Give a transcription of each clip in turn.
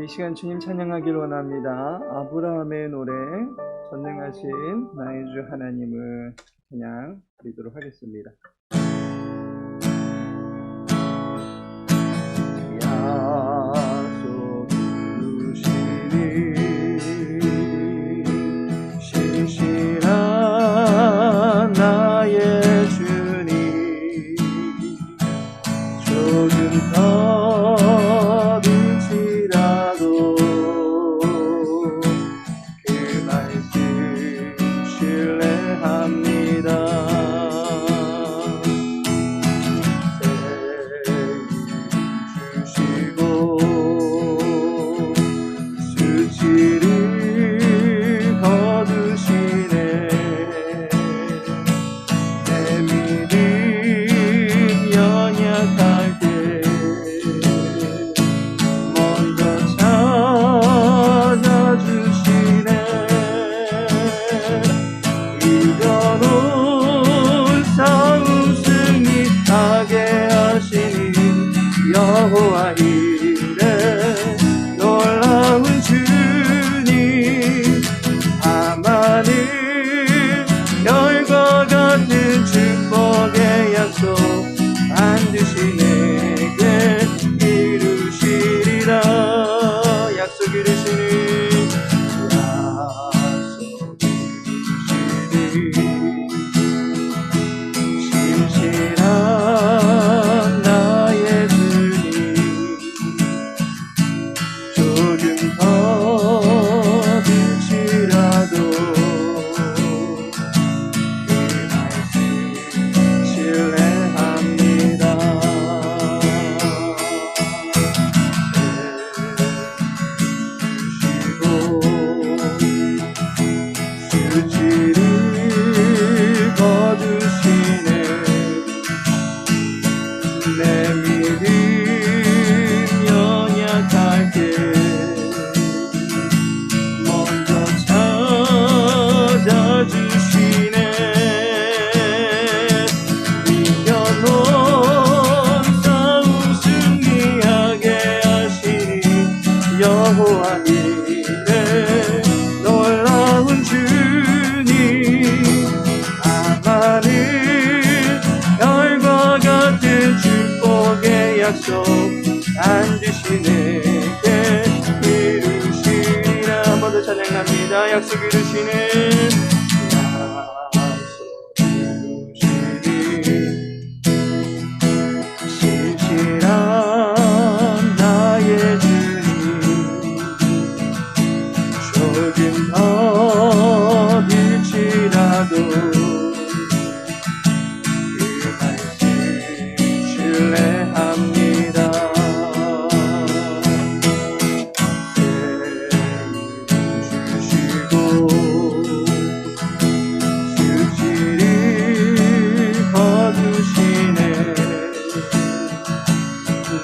이 시간 주님 찬양하길 원합니다. 아브라함의 노래, 전능하신 나의 주 하나님을 찬양 드리도록 하겠습니다. 약속 주시니 신실한 나의 주님, 조금 더 빛이라도 그 말씀 신뢰합니다. 주시고 수치를 거두시네. 내 믿음 연약할 때 먼저 찾아주시네. 이건 싸움 승리하게 하시니 여호와 이레 놀라운 주님, 하마는 열과 같은 축복의 약속 반드시 내게 이루시리라. 약속 이루시니 신실한 나의 주님, 조금 더 빛이라도 그 말씀 신뢰합니다. 수치를 거두시네. 내 믿음 연약할 때 먼저 찾아주시네. 이겨놓은 싸움 승리하게 하시니 여호와 이레 놀라운 주님, 하마는 열과 같은 축복의 약속 반드시 내게 이루시리라. 모두 찬양합니다. 약속 이루시는 신실한 나의 주님, 조금 더 빛이라도 그 말씀 신뢰합니다. 주시고 수치를 거두시네.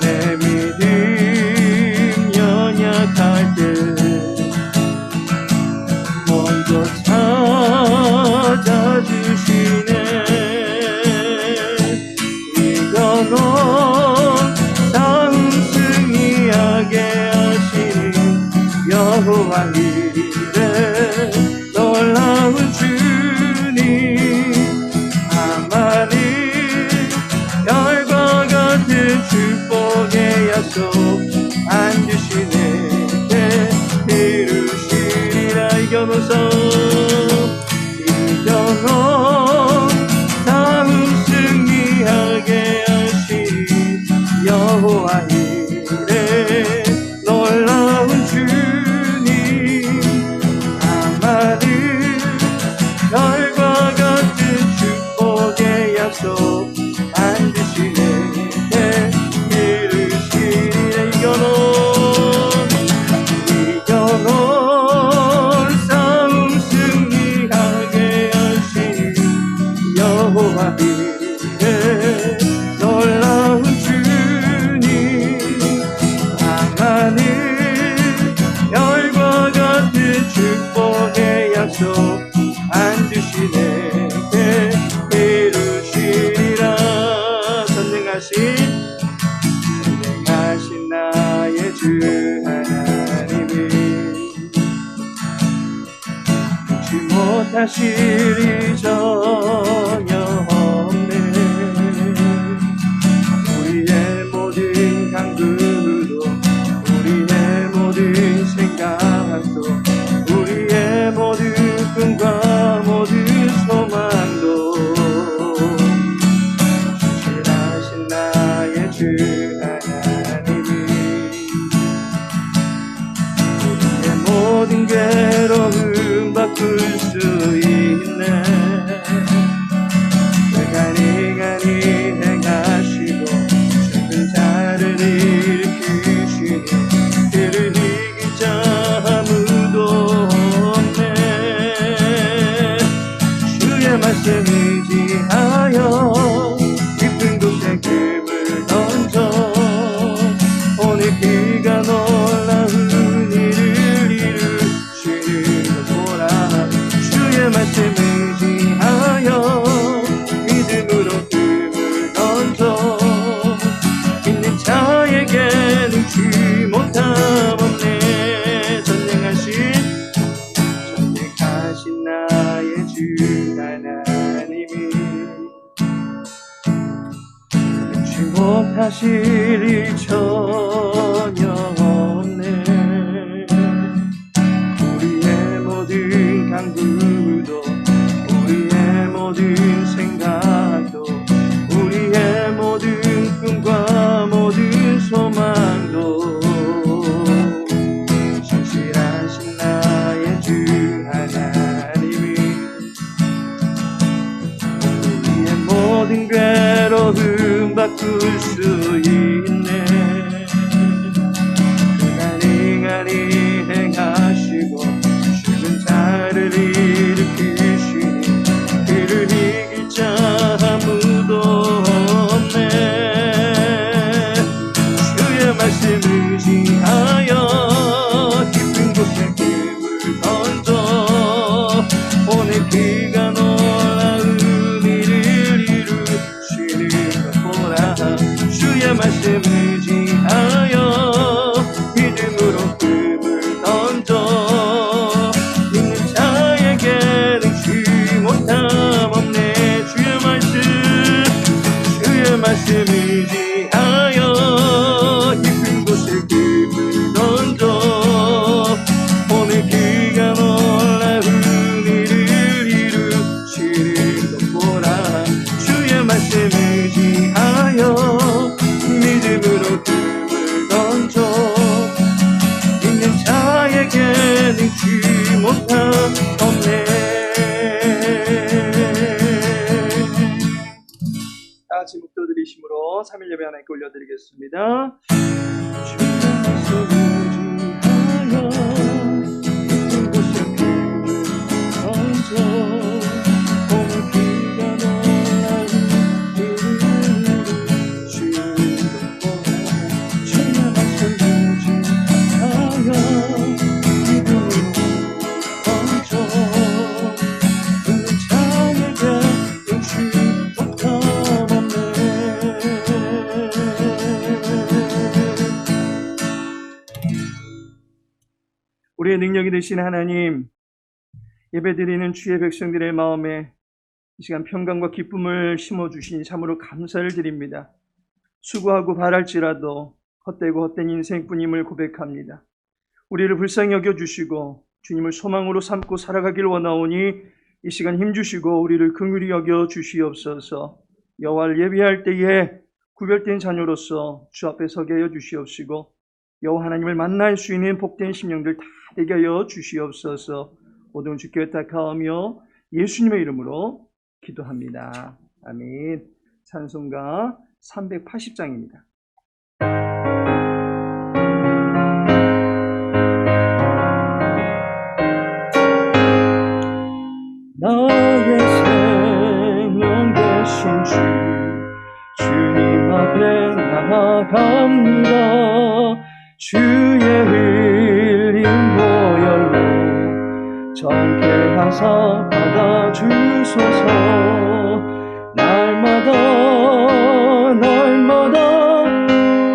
내 믿음 연약할 때 먼저 찾아주시네. 이겨놓은 싸움 승리하게 하시니 여호와 이레 놀라운 주님, 하마는 열과 같은 축복의 약속 반드시 내게 이루시리라. 이겨놓은 싸움 승리하게 하시니 여호와 이레 놀라운 주님, 하마는 열과 같은 축복의 약속 반드시 내게 이루시리라. 이겨놓은 싸움 승리하게 하시니 여호와 이레 놀라운 주님, 하나님 열과 같은 축복의 약속 반드시 내게 이루시리라. 전능하신 나의 주 하나님, 다시 전혀 없네. 우리의 모든 강구도 우리의 모든 생각도 우리의 모든 꿈과 모든 소망도 신실하신 나의 주 하나님이 우리의 모든 괴로움 바꿀 수 있네. 가능하니 행하시고 죽은 자를 일으키시니 그를 이길 자 아무도 없네. 주의 말씀 의지하여 깊은 곳에 금을 던져 오늘 그가 놀라운 일을 이루시는 보라. 주의 말씀 의지하여 믿음으로 금을 던져 있는 자에게 능치 못함 없네. 전능하신 나의 주 하나님이 능치 못하실 일 전혀 없네. 우리의 모든 강구도 우리의 모든 생각도 우리의 모든 꿈과 모든 소망도 신실하신 나의 주 하나님이 우리의 모든 괴로움 바꿀 수 있네. 가능하니 행하시고 죽은 자를 일으키시니 그를 이길 자 아무도 없네. 주의 말씀 의지하여 깊은 곳에 금을 던져 오늘 그가 놀라운 일을 이루시는 것 보라. 주의 말씀 의지하여 믿음으로 금을 던져 있는 자에게 능치 못함 없네. 주의 말씀 의지하여 깊은 곳에 금을 던져 오늘 그가 놀라운 일을 이루시는 것 보라. 주의 말씀 의지하여 믿음으로 금을 던져 있는 자에게 능치 못함 없네. 다같이 묵도 드리심으로 3일 예배 하나님께 올려드리겠습니다. 주의 말씀 의지하여 깊은 곳에 금을 던져 오늘 그가 놀라운 일을 이루시는 것 보라. 주의 말씀 의지하여 믿음으로 던져 있는 자에게 능치 못함 우리의 능력이 되신 하나님, 예배드리는 주의 백성들의 마음에 이 시간 평강과 기쁨을 심어주시니 참으로 감사를 드립니다. 수고하고 바랄지라도 헛되고 헛된 인생뿐임을 고백합니다. 우리를 불쌍히 여겨주시고 주님을 소망으로 삼고 살아가길 원하오니 이 시간 힘주시고 우리를 긍휼히 여겨 주시옵소서. 여호와를 예배할 때에 구별된 자녀로서 주 앞에 서게 하여 주시옵시고 여호와 하나님을 만날 수 있는 복된 심령들 다 되게 하여 주시옵소서. 모든 주께 의탁하오며 예수님의 이름으로 기도합니다. 아멘. 찬송가 380장입니다. 나의 생명 되신 주님 앞에 나아갑니다. 주의 흘린 보혈로 정케 하사 받아주소서. 날마다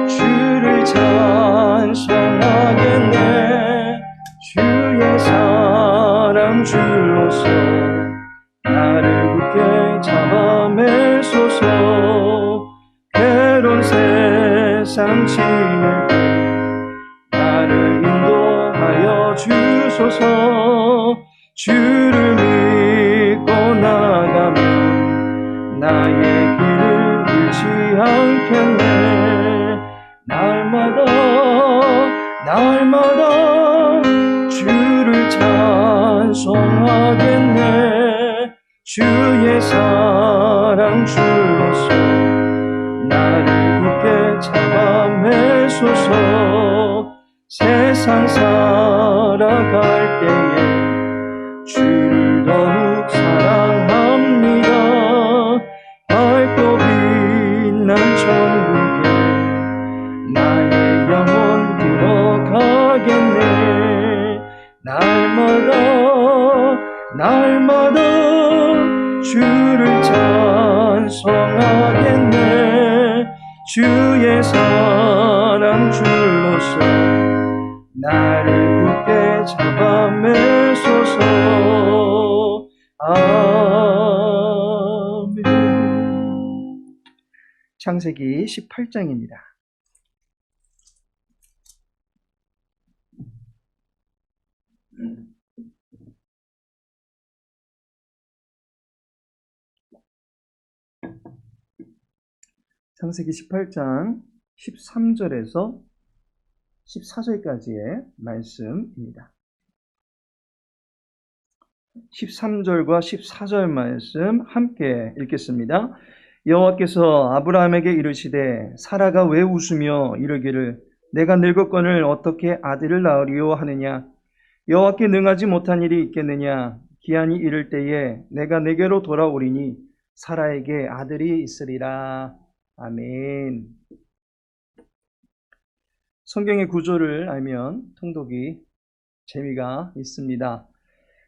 주를 찬송하겠네. 주의 사랑 줄로서 세상 지낼 때 나를 인도하여 주소서. 주를 믿고 나가면 나의 길을 잃지 않겠네. 날마다 주를 찬송하겠네. 주의 사랑 줄로서 나를 굳게 잡아 매소서. 세상 살아갈 때에 주를 더욱 사랑합니다. 밝고 빛난 천국에 나의 영혼 들어가겠네. 날마다 주를 찬송하겠네. 주의 사랑 줄로서 나를 굳게 잡아 매소서. 아멘. 창세기 18장입니다. 창세기 18장 13절에서 14절까지의 말씀입니다. 13절과 14절 말씀 함께 읽겠습니다. 여호와께서 아브라함에게 이르시되 사라가 왜 웃으며 이르기를 내가 늙었거늘 어떻게 아들을 낳으리요 하느냐. 여호와께 능하지 못한 일이 있겠느냐. 기한이 이를 때에 내가 내게로 돌아오리니 사라에게 아들이 있으리라. 아멘. 성경의 구조를 알면 통독이 재미가 있습니다.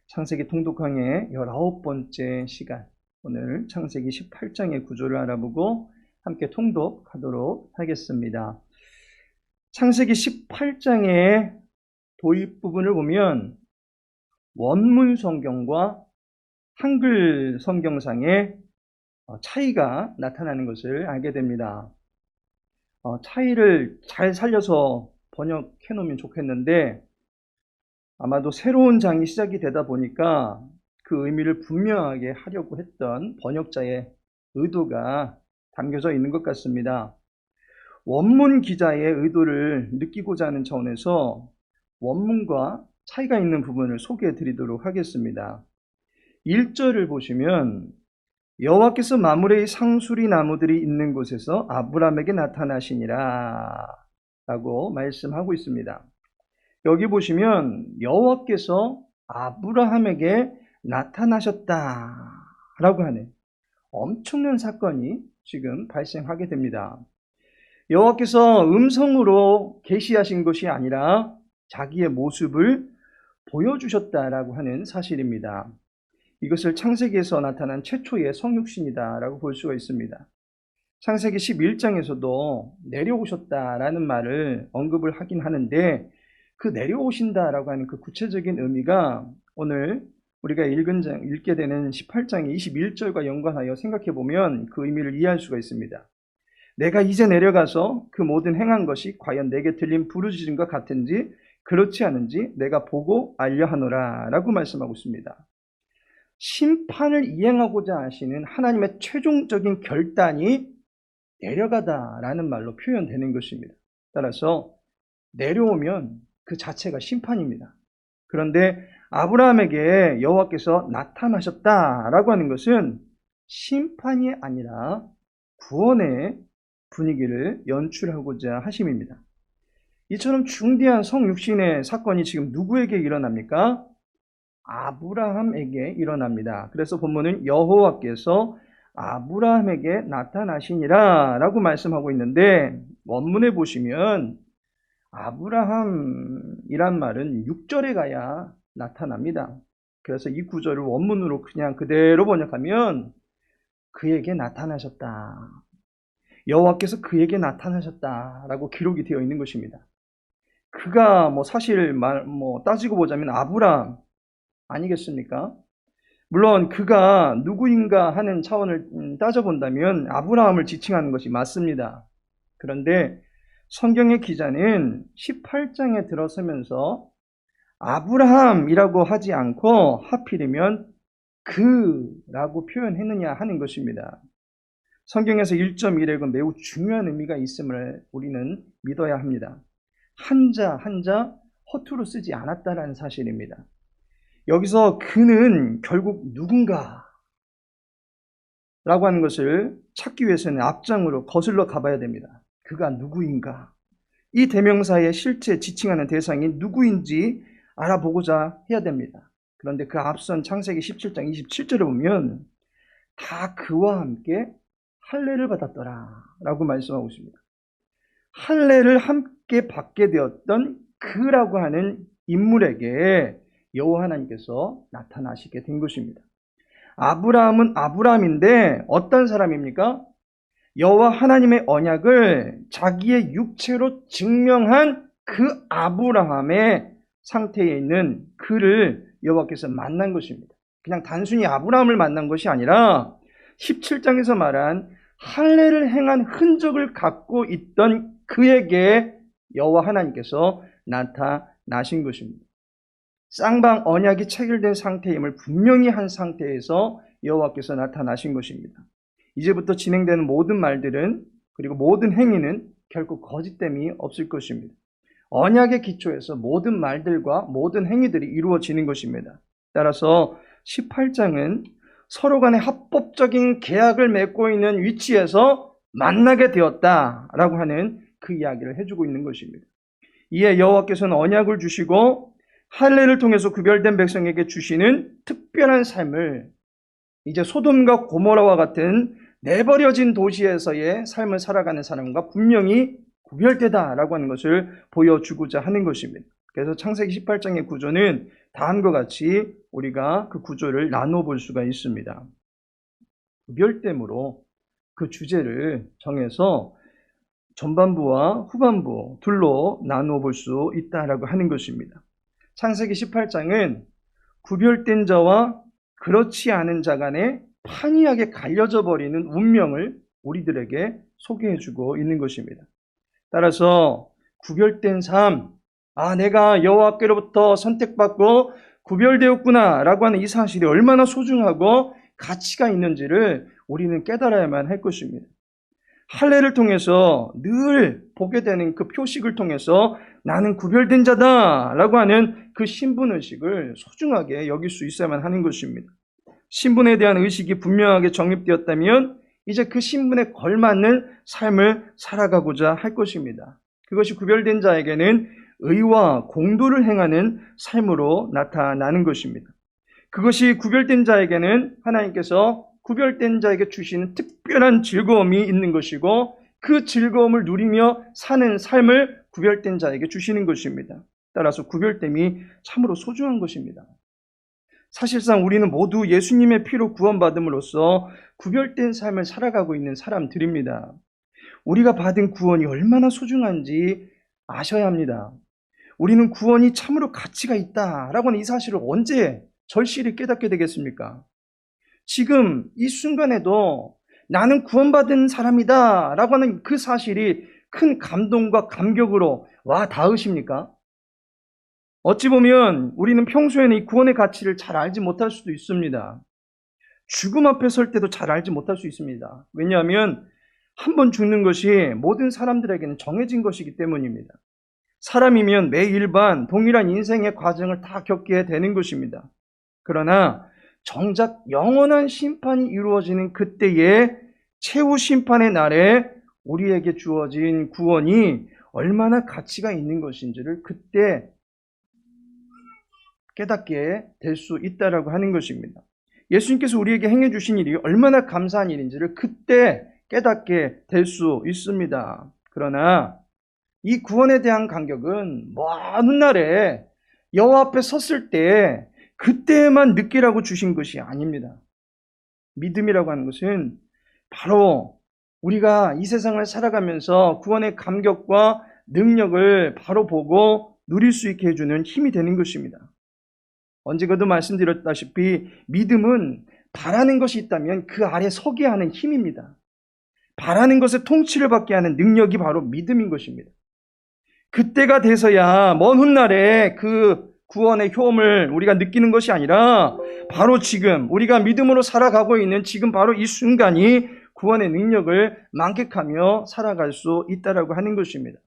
창세기 통독강의 19번째 시간, 오늘 창세기 18장의 구조를 알아보고 함께 통독하도록 하겠습니다. 창세기 18장의 도입 부분을 보면 원문 성경과 한글 성경상의 차이가 나타나는 것을 알게 됩니다. 차이를 잘 살려서 번역해 놓으면 좋겠는데 아마도 새로운 장이 시작이 되다 보니까 그 의미를 분명하게 하려고 했던 번역자의 의도가 담겨져 있는 것 같습니다. 원문 기자의 의도를 느끼고자 하는 차원에서 원문과 차이가 있는 부분을 소개해 드리도록 하겠습니다. 1절을 보시면 여호와께서 마므레의 상수리 나무들이 있는 곳에서 아브라함에게 나타나시니라 라고 말씀하고 있습니다. 여기 보시면 여호와께서 아브라함에게 나타나셨다 라고 하는 엄청난 사건이 지금 발생하게 됩니다. 여호와께서 음성으로 계시하신 것이 아니라 자기의 모습을 보여주셨다라고 하는 사실입니다. 이것을 창세기에서 나타난 최초의 성육신이다라고 볼 수가 있습니다. 창세기 11장에서도 내려오셨다라는 말을 언급을 하긴 하는데 그 내려오신다라고 하는 그 구체적인 의미가 오늘 우리가 읽게 되는 18장의 21절과 연관하여 생각해 보면 그 의미를 이해할 수가 있습니다. 내가 이제 내려가서 그 모든 행한 것이 과연 내게 들린 부르짖음과 같은지 그렇지 않은지 내가 보고 알려하노라 라고 말씀하고 있습니다. 심판을 이행하고자 하시는 하나님의 최종적인 결단이 내려가다라는 말로 표현되는 것입니다. 따라서 내려오면 그 자체가 심판입니다. 그런데 아브라함에게 여호와께서 나타나셨다라고 하는 것은 심판이 아니라 구원의 분위기를 연출하고자 하심입니다. 이처럼 중대한 성육신의 사건이 지금 누구에게 일어납니까? 아브라함에게 일어납니다. 그래서 본문은 여호와께서 아브라함에게 나타나시니라 라고 말씀하고 있는데 원문에 보시면 아브라함이란 말은 6절에 가야 나타납니다. 그래서 이 구절을 원문으로 그냥 그대로 번역하면 그에게 나타나셨다. 여호와께서 그에게 나타나셨다라고 기록이 되어 있는 것입니다. 그가 사실 따지고 보자면 아브라함 아니겠습니까? 물론 그가 누구인가 하는 차원을 따져본다면 아브라함을 지칭하는 것이 맞습니다. 그런데 성경의 기자는 18장에 들어서면서 아브라함이라고 하지 않고 하필이면 그라고 표현했느냐 하는 것입니다. 성경에서 1.1획은 매우 중요한 의미가 있음을 우리는 믿어야 합니다. 한자 한자 허투루 쓰지 않았다라는 사실입니다. 여기서 그는 결국 누군가 라고 하는 것을 찾기 위해서는 앞장으로 거슬러 가봐야 됩니다. 그가 누구인가? 이 대명사의 실제 지칭하는 대상이 누구인지 알아보고자 해야 됩니다. 그런데 그 앞선 창세기 17장 27절에 보면 다 그와 함께 할례를 받았더라 라고 말씀하고 있습니다. 할례를 함께 받게 되었던 그라고 하는 인물에게 여호와 하나님께서 나타나시게 된 것입니다. 아브라함은 아브라함인데 어떤 사람입니까? 여호와 하나님의 언약을 자기의 육체로 증명한 그 아브라함의 상태에 있는 그를 여호와께서 만난 것입니다. 그냥 단순히 아브라함을 만난 것이 아니라 17장에서 말한 할례를 행한 흔적을 갖고 있던 그에게 여호와 하나님께서 나타나신 것입니다. 쌍방 언약이 체결된 상태임을 분명히 한 상태에서 여호와께서 나타나신 것입니다. 이제부터 진행되는 모든 말들은 그리고 모든 행위는 결코 거짓됨이 없을 것입니다. 언약의 기초에서 모든 말들과 모든 행위들이 이루어지는 것입니다. 따라서 18장은 서로 간에 합법적인 계약을 맺고 있는 위치에서 만나게 되었다라고 하는 그 이야기를 해주고 있는 것입니다. 이에 여호와께서는 언약을 주시고 할례를 통해서 구별된 백성에게 주시는 특별한 삶을 이제 소돔과 고모라와 같은 내버려진 도시에서의 삶을 살아가는 사람과 분명히 구별되다라고 하는 것을 보여주고자 하는 것입니다. 그래서 창세기 18장의 구조는 다음과 같이 우리가 그 구조를 나눠볼 수가 있습니다. 구별됨으로 그 주제를 정해서 전반부와 후반부 둘로 나누어 볼 수 있다라고 하는 것입니다. 창세기 18장은 구별된 자와 그렇지 않은 자 간에 판이하게 갈려져 버리는 운명을 우리들에게 소개해주고 있는 것입니다. 따라서 구별된 삶, 내가 여호와께로부터 선택받고 구별되었구나 라고 하는 이 사실이 얼마나 소중하고 가치가 있는지를 우리는 깨달아야만 할 것입니다. 할례를 통해서 늘 보게 되는 그 표식을 통해서 나는 구별된 자다 라고 하는 그 신분의식을 소중하게 여길 수 있어야만 하는 것입니다. 신분에 대한 의식이 분명하게 정립되었다면 이제 그 신분에 걸맞는 삶을 살아가고자 할 것입니다. 그것이 구별된 자에게는 의와 공도를 행하는 삶으로 나타나는 것입니다. 그것이 구별된 자에게는 하나님께서 구별된 자에게 주시는 특별한 즐거움이 있는 것이고 그 즐거움을 누리며 사는 삶을 구별된 자에게 주시는 것입니다. 따라서 구별됨이 참으로 소중한 것입니다. 사실상 우리는 모두 예수님의 피로 구원받음으로써 구별된 삶을 살아가고 있는 사람들입니다. 우리가 받은 구원이 얼마나 소중한지 아셔야 합니다. 우리는 구원이 참으로 가치가 있다라고 하는 이 사실을 언제 절실히 깨닫게 되겠습니까? 지금 이 순간에도 나는 구원받은 사람이다 라고 하는 그 사실이 큰 감동과 감격으로 와 닿으십니까? 어찌 보면 우리는 평소에는 이 구원의 가치를 잘 알지 못할 수도 있습니다. 죽음 앞에 설 때도 잘 알지 못할 수 있습니다. 왜냐하면 한 번 죽는 것이 모든 사람들에게는 정해진 것이기 때문입니다. 사람이면 매일반 동일한 인생의 과정을 다 겪게 되는 것입니다. 그러나 정작 영원한 심판이 이루어지는 그때의 최후 심판의 날에 우리에게 주어진 구원이 얼마나 가치가 있는 것인지를 그때 깨닫게 될 수 있다라고 하는 것입니다. 예수님께서 우리에게 행해 주신 일이 얼마나 감사한 일인지를 그때 깨닫게 될 수 있습니다. 그러나 이 구원에 대한 감격은 먼 날에 여호와 앞에 섰을 때 그때만 느끼라고 주신 것이 아닙니다. 믿음이라고 하는 것은 바로 우리가 이 세상을 살아가면서 구원의 감격과 능력을 바로 보고 누릴 수 있게 해주는 힘이 되는 것입니다. 언제가도 말씀드렸다시피 믿음은 바라는 것이 있다면 그 아래 서게 하는 힘입니다. 바라는 것에 통치를 받게 하는 능력이 바로 믿음인 것입니다. 그때가 돼서야 먼 훗날에 그 구원의 효험을 우리가 느끼는 것이 아니라 바로 지금 우리가 믿음으로 살아가고 있는 지금 바로 이 순간이 구원의 능력을 만끽하며 살아갈 수 있다라고 하는 것입니다.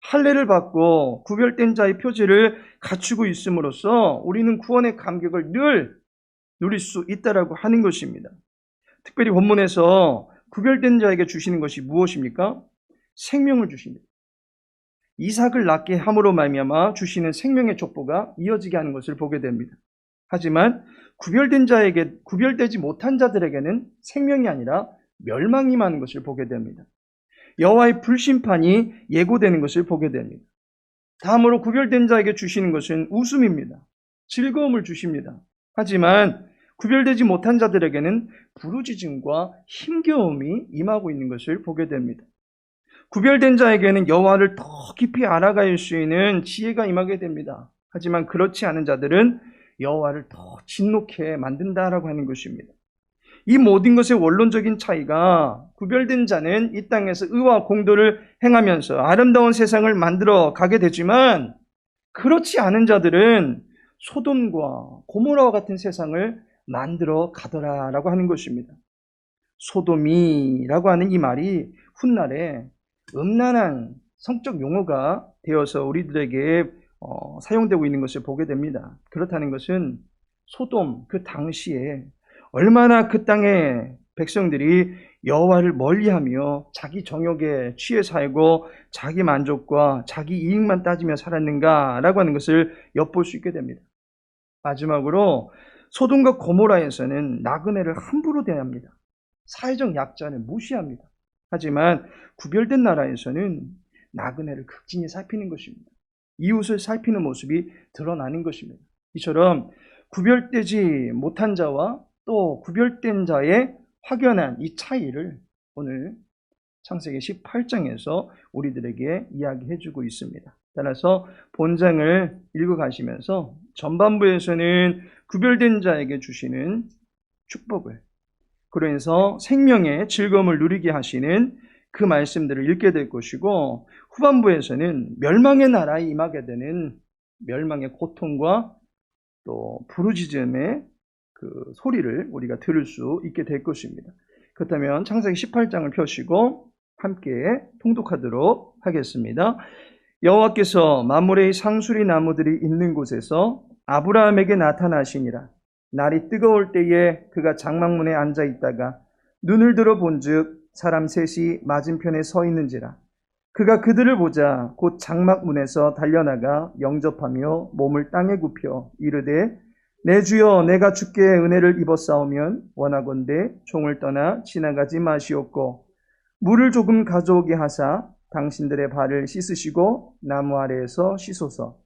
할례를 받고 구별된 자의 표지를 갖추고 있음으로써 우리는 구원의 감격을 늘 누릴 수 있다라고 하는 것입니다. 특별히 본문에서 구별된 자에게 주시는 것이 무엇입니까? 생명을 주십니다. 이삭을 낳게 함으로 말미암아 주시는 생명의 족보가 이어지게 하는 것을 보게 됩니다. 하지만 구별되지 못한 자들에게는 생명이 아니라 멸망이 임하는 것을 보게 됩니다. 여호와의 불심판이 예고되는 것을 보게 됩니다. 다음으로 구별된 자에게 주시는 것은 웃음입니다. 즐거움을 주십니다. 하지만 구별되지 못한 자들에게는 부르짖음과 힘겨움이 임하고 있는 것을 보게 됩니다. 구별된 자에게는 여호와를 더 깊이 알아갈 수 있는 지혜가 임하게 됩니다. 하지만 그렇지 않은 자들은 여호와를 더 진노케 만든다라고 하는 것입니다. 이 모든 것의 원론적인 차이가 구별된 자는 이 땅에서 의와 공도를 행하면서 아름다운 세상을 만들어 가게 되지만 그렇지 않은 자들은 소돔과 고모라와 같은 세상을 만들어 가더라라고 하는 것입니다. 소돔이라고 하는 이 말이 훗날에 음란한 성적 용어가 되어서 우리들에게 사용되고 있는 것을 보게 됩니다. 그렇다는 것은 소돔 그 당시에 얼마나 그 땅의 백성들이 여호와를 멀리하며 자기 정욕에 취해 살고 자기 만족과 자기 이익만 따지며 살았는가라고 하는 것을 엿볼 수 있게 됩니다. 마지막으로 소돔과 고모라에서는 나그네를 함부로 대합니다. 사회적 약자를 무시합니다. 하지만 구별된 나라에서는 나그네를 극진히 살피는 것입니다. 이웃을 살피는 모습이 드러나는 것입니다. 이처럼 구별되지 못한 자와 또 구별된 자의 확연한 이 차이를 오늘 창세기 18장에서 우리들에게 이야기해주고 있습니다. 따라서 본장을 읽어가시면서 전반부에서는 구별된 자에게 주시는 축복을, 그로 인해서 생명의 즐거움을 누리게 하시는 그 말씀들을 읽게 될 것이고, 후반부에서는 멸망의 나라에 임하게 되는 멸망의 고통과 또 부르짖음의 그 소리를 우리가 들을 수 있게 될 것입니다. 그렇다면 창세기 18장을 펴시고 함께 통독하도록 하겠습니다. 여호와께서 만물의 상수리 나무들이 있는 곳에서 아브라함에게 나타나시니라. 날이 뜨거울 때에 그가 장막문에 앉아 있다가 눈을 들어 본즉 사람 셋이 맞은편에 서 있는지라. 그가 그들을 보자 곧 장막문에서 달려나가 영접하며 몸을 땅에 굽혀 이르되 내 주여 내가 주께 은혜를 입었사오면 원하건대 종을 떠나 지나가지 마시옵고 물을 조금 가져오게 하사 당신들의 발을 씻으시고 나무 아래에서 씻소서.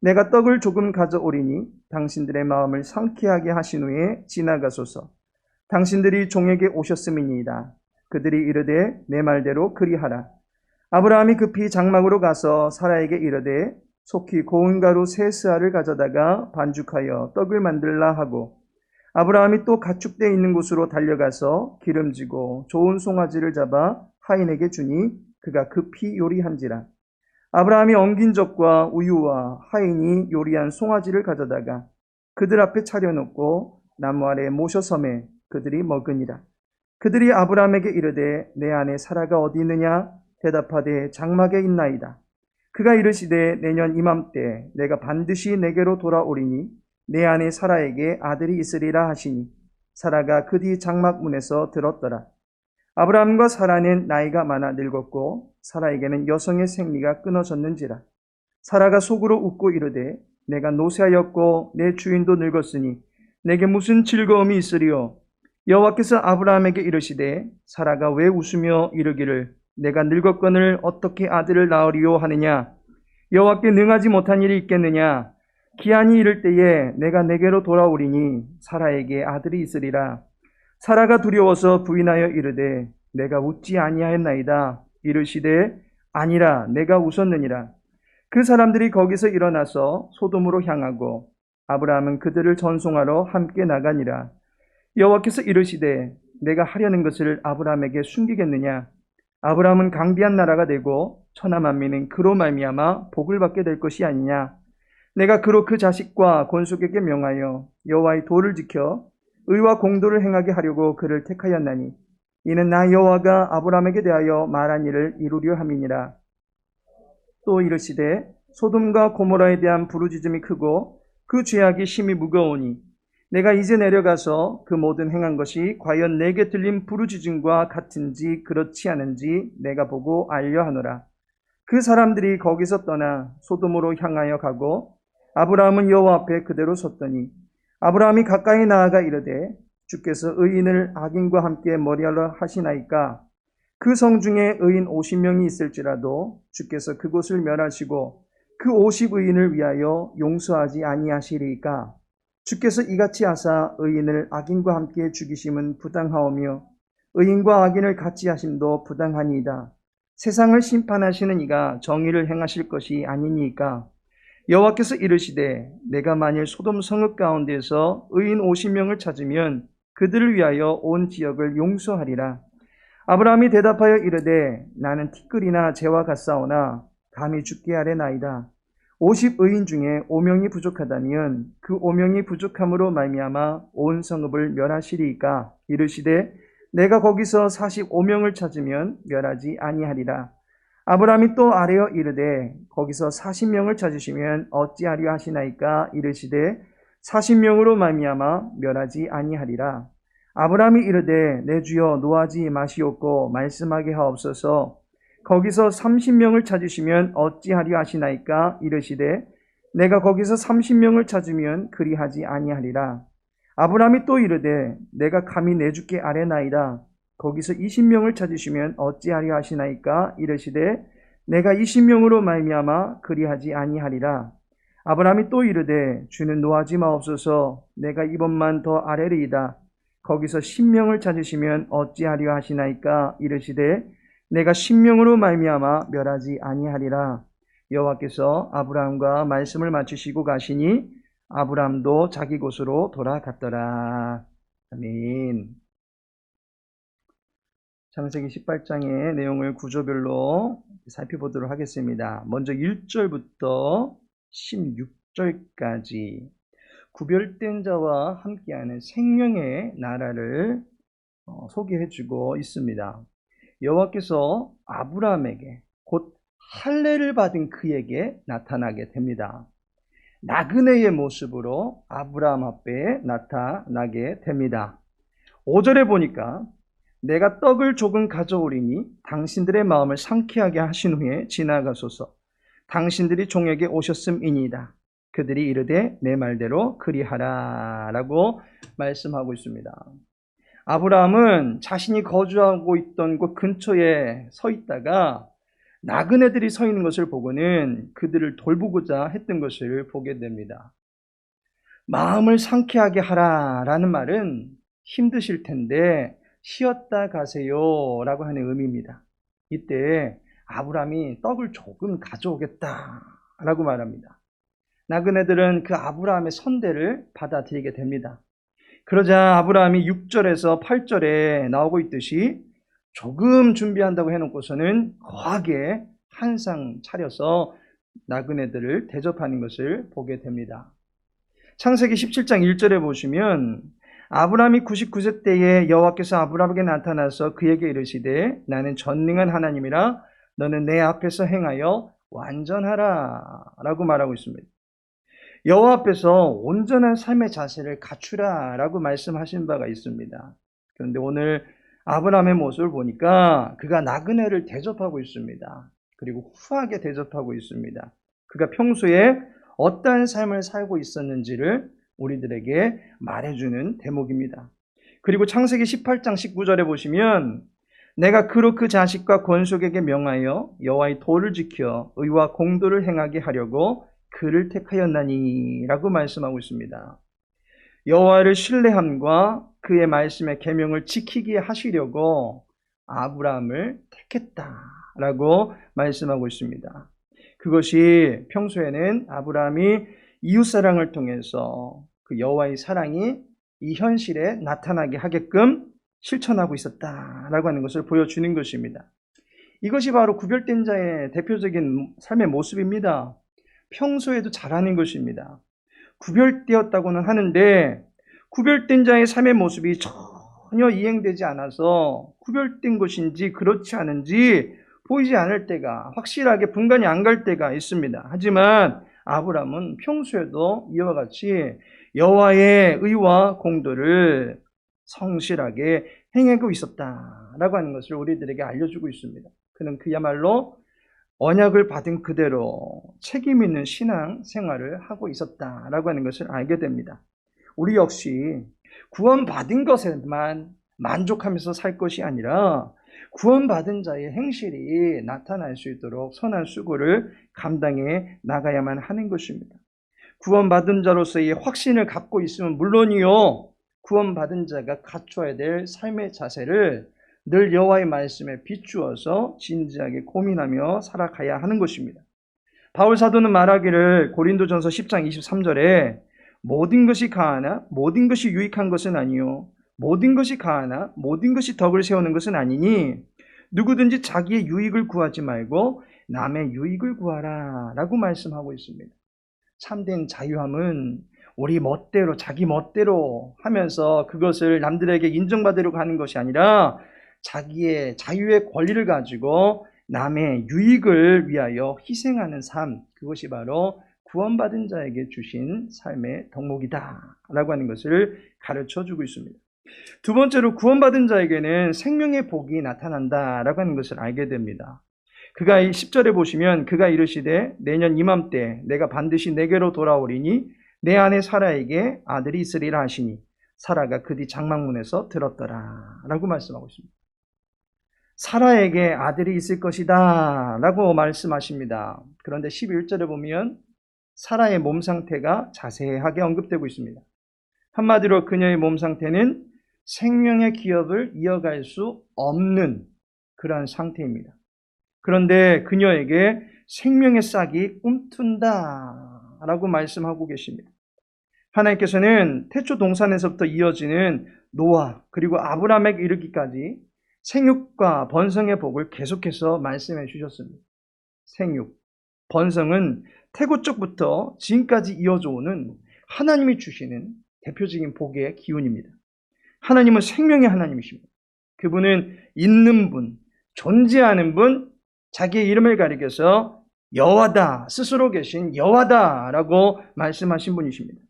내가 떡을 조금 가져오리니 당신들의 마음을 상쾌하게 하신 후에 지나가소서. 당신들이 종에게 오셨음이니이다. 그들이 이르되 내 말대로 그리하라. 아브라함이 급히 장막으로 가서 사라에게 이르되 속히 고운 가루 세 스아를 가져다가 반죽하여 떡을 만들라 하고, 아브라함이 또 가축대 있는 곳으로 달려가서 기름지고 좋은 송아지를 잡아 하인에게 주니 그가 급히 요리한지라. 아브라함이 엉긴 젖과 우유와 하인이 요리한 송아지를 가져다가 그들 앞에 차려놓고 나무 아래에 모셔 섬에 그들이 먹으니라. 그들이 아브라함에게 이르되 내 아내 사라가 어디 있느냐? 대답하되 장막에 있나이다. 그가 이르시되 내년 이맘때 내가 반드시 내게로 돌아오리니 내 아내 사라에게 아들이 있으리라 하시니 사라가 그 뒤 장막문에서 들었더라. 아브라함과 사라는 나이가 많아 늙었고 사라에게는 여성의 생리가 끊어졌는지라. 사라가 속으로 웃고 이르되 내가 노쇠하였고 내 주인도 늙었으니 내게 무슨 즐거움이 있으리요. 여호와께서 아브라함에게 이르시되 사라가 왜 웃으며 이르기를 내가 늙었거늘 어떻게 아들을 낳으리요 하느냐. 여호와께 능하지 못한 일이 있겠느냐. 기한이 이를 때에 내가 내게로 돌아오리니 사라에게 아들이 있으리라. 사라가 두려워서 부인하여 이르되 내가 웃지 아니하였나이다. 이르시되 아니라 내가 웃었느니라. 그 사람들이 거기서 일어나서 소돔으로 향하고 아브라함은 그들을 전송하러 함께 나가니라. 여호와께서 이르시되 내가 하려는 것을 아브라함에게 숨기겠느냐. 아브라함은 강대한 나라가 되고 천하 만민은 그로 말미암아 복을 받게 될 것이 아니냐. 내가 그로 그 자식과 권속에게 명하여 여호와의 도를 지켜 의와 공도를 행하게 하려고 그를 택하였나니 이는 나 여호와가 아브라함에게 대하여 말한 일을 이루려 함이니라. 또 이르시되 소돔과 고모라에 대한 부르짖음이 크고 그 죄악이 심히 무거우니 내가 이제 내려가서 그 모든 행한 것이 과연 내게 들린 부르짖음과 같은지 그렇지 않은지 내가 보고 알려 하노라. 그 사람들이 거기서 떠나 소돔으로 향하여 가고 아브라함은 여호와 앞에 그대로 섰더니 아브라함이 가까이 나아가 이르되 주께서 의인을 악인과 함께 머리하러 하시나이까. 그 성 중에 의인 50명이 있을지라도 주께서 그곳을 멸하시고 그 50의인을 위하여 용서하지 아니하시리이까. 주께서 이같이 하사 의인을 악인과 함께 죽이심은 부당하오며 의인과 악인을 같이 하심도 부당하니이다. 세상을 심판하시는 이가 정의를 행하실 것이 아니니까. 여호와께서 이르시되 내가 만일 소돔 성읍 가운데서 의인 50명을 찾으면 그들을 위하여 온 지역을 용서하리라. 아브라함이 대답하여 이르되 나는 티끌이나 재와 같사오나 감히 죽게 아뢰나이다. 50의인 중에 5명이 부족하다면 그 5명이 부족함으로 말미암아 온 성읍을 멸하시리이까. 이르시되 내가 거기서 45명을 찾으면 멸하지 아니하리라. 아브라함이 또 아뢰어 이르되 거기서 40명을 찾으시면 어찌하려 하시나이까. 이르시되 40명으로 말미암아 멸하지 아니하리라. 아브라함이 이르되 내 주여 노하지 마시옵고 말씀하게 하옵소서. 거기서 30명을 찾으시면 어찌하려 하시나이까. 이르시되 내가 거기서 30명을 찾으면 그리하지 아니하리라. 아브라함이 또 이르되 내가 감히 내 주께 아뢰나이다. 거기서 20명을 찾으시면 어찌하려 하시나이까. 이르시되 내가 20명으로 말미암아 그리하지 아니하리라. 아브라함이 또 이르되 주는 노하지 마옵소서. 내가 이번만 더 아뢰리이다. 거기서 10명을 찾으시면 어찌하려 하시나이까. 이르시되 내가 10명으로 말미암아 멸하지 아니하리라. 여호와께서 아브라함과 말씀을 마치시고 가시니 아브라함도 자기 곳으로 돌아갔더라. 아멘. 창세기 18장의 내용을 구조별로 살펴보도록 하겠습니다. 먼저 1절부터 16절까지 구별된 자와 함께하는 생명의 나라를 소개해주고 있습니다. 여호와께서 아브라함에게 곧 할례를 받은 그에게 나타나게 됩니다. 나그네의 모습으로 아브라함 앞에 나타나게 됩니다. 5절에 보니까 내가 떡을 조금 가져오리니 당신들의 마음을 상쾌하게 하신 후에 지나가소서. 당신들이 종에게 오셨음이니이다. 그들이 이르되 내 말대로 그리하라 라고 말씀하고 있습니다. 아브라함은 자신이 거주하고 있던 곳 근처에 서 있다가 나그네들이 서 있는 것을 보고는 그들을 돌보고자 했던 것을 보게 됩니다. 마음을 상쾌하게 하라라는 말은 힘드실 텐데 쉬었다 가세요 라고 하는 의미입니다. 이때 아브라함이 떡을 조금 가져오겠다라고 말합니다. 나그네들은 그 아브라함의 선대를 받아들이게 됩니다. 그러자 아브라함이 6절에서 8절에 나오고 있듯이 조금 준비한다고 해놓고서는 거하게 한상 차려서 나그네들을 대접하는 것을 보게 됩니다. 창세기 17장 1절에 보시면 아브라함이 99세 때에 여호와께서 아브라함에게 나타나서 그에게 이르시되 나는 전능한 하나님이라 너는 내 앞에서 행하여 완전하라 라고 말하고 있습니다. 여호와 앞에서 온전한 삶의 자세를 갖추라 라고 말씀하신 바가 있습니다. 그런데 오늘 아브라함의 모습을 보니까 그가 나그네를 대접하고 있습니다. 그리고 후하게 대접하고 있습니다. 그가 평소에 어떠한 삶을 살고 있었는지를 우리들에게 말해주는 대목입니다. 그리고 창세기 18장 19절에 보시면 내가 그로 그 자식과 권속에게 명하여 여호와의 도를 지켜 의와 공도를 행하게 하려고 그를 택하였나니 라고 말씀하고 있습니다. 여호와를 신뢰함과 그의 말씀의 계명을 지키게 하시려고 아브라함을 택했다라고 말씀하고 있습니다. 그것이 평소에는 아브라함이 이웃사랑을 통해서 그 여호와의 사랑이 이 현실에 나타나게 하게끔 실천하고 있었다라고 하는 것을 보여주는 것입니다. 이것이 바로 구별된 자의 대표적인 삶의 모습입니다. 평소에도 잘하는 것입니다. 구별되었다고는 하는데 구별된 자의 삶의 모습이 전혀 이행되지 않아서 구별된 것인지 그렇지 않은지 보이지 않을 때가, 확실하게 분간이 안 갈 때가 있습니다. 하지만 아브라함은 평소에도 이와 같이 여호와의 의와 공도를 성실하게 행하고 있었다라고 하는 것을 우리들에게 알려주고 있습니다. 그는 그야말로 언약을 받은 그대로 책임 있는 신앙 생활을 하고 있었다라고 하는 것을 알게 됩니다. 우리 역시 구원받은 것에만 만족하면서 살 것이 아니라 구원받은 자의 행실이 나타날 수 있도록 선한 수고를 감당해 나가야만 하는 것입니다. 구원받은 자로서의 확신을 갖고 있으면 물론이요, 구원받은 자가 갖춰야 될 삶의 자세를 늘 여호와의 말씀에 비추어서 진지하게 고민하며 살아가야 하는 것입니다. 바울 사도는 말하기를 고린도전서 10장 23절에 모든 것이 가하나 모든 것이 유익한 것은 아니요 모든 것이 가하나 모든 것이 덕을 세우는 것은 아니니 누구든지 자기의 유익을 구하지 말고 남의 유익을 구하라 라고 말씀하고 있습니다. 참된 자유함은 우리 멋대로 자기 멋대로 하면서 그것을 남들에게 인정받으려고 하는 것이 아니라 자기의 자유의 권리를 가지고 남의 유익을 위하여 희생하는 삶, 그것이 바로 구원받은 자에게 주신 삶의 덕목이다 라고 하는 것을 가르쳐주고 있습니다. 두 번째로 구원받은 자에게는 생명의 복이 나타난다 라고 하는 것을 알게 됩니다. 그가 10절에 보시면 그가 이르시되 내년 이맘때 내가 반드시 내게로 돌아오리니 내 아내 사라에게 아들이 있으리라 하시니 사라가 그 뒤 장막문에서 들었더라 라고 말씀하고 있습니다. 사라에게 아들이 있을 것이다 라고 말씀하십니다. 그런데 11절에 보면 사라의 몸 상태가 자세하게 언급되고 있습니다. 한마디로 그녀의 몸 상태는 생명의 기업을 이어갈 수 없는 그러한 상태입니다. 그런데 그녀에게 생명의 싹이 꿈튼다 라고 말씀하고 계십니다. 하나님께서는 태초 동산에서부터 이어지는 노아 그리고 아브라함에게 이르기까지 생육과 번성의 복을 계속해서 말씀해 주셨습니다. 생육, 번성은 태고 쪽부터 지금까지 이어져 오는 하나님이 주시는 대표적인 복의 기운입니다. 하나님은 생명의 하나님이십니다. 그분은 있는 분, 존재하는 분, 자기의 이름을 가리켜서 여호와다, 스스로 계신 여호와다라고 말씀하신 분이십니다.